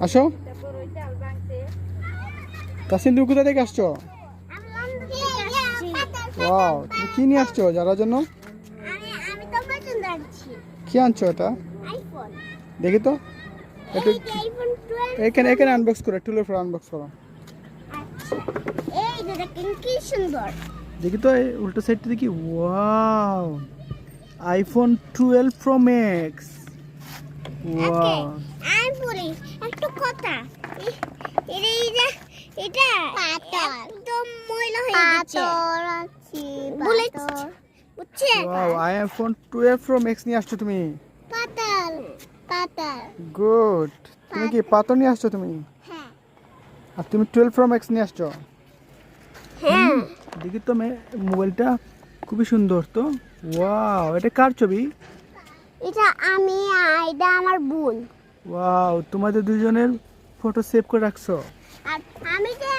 আসো। তাসিন, তুমি কোথা থেকে আসছো? ওয়াও, তুমি কি নিয়ে আসছো যারার জন্য? কি আনছো এটা? দেখি তো। এটা এখানে এখানে আনবক্স করো, টুলের পর আনবক্স করো। কি সুন্দর। দেখি তো এই উল্টো সাইডটা দেখি। Wow, iPhone 12 pro max. Wow, আমি পড়ি একটু কথা। এটা একদম ময়লা হয়ে গেছে। বুঝছে? ওয়াও, আইফোন 12 প্রো ম্যাক্স নিয়ে আসছো তুমি। পাতাল গুড। তুমি কি পাথর নিয়ে আসছো তুমি? হ্যাঁ আর তুমি 12 প্রো ম্যাক্স নিয়ে আসছো। হ্যাঁ। দেখি তো মোবাইলটা খুবই সুন্দর তো। ওয়াও, এটা কার ছবি? এটা আমি এটা আমার বোন। ওয়াও, তোমাদের দুজনের ফটো সেভ করে রাখছো। আর আমি যে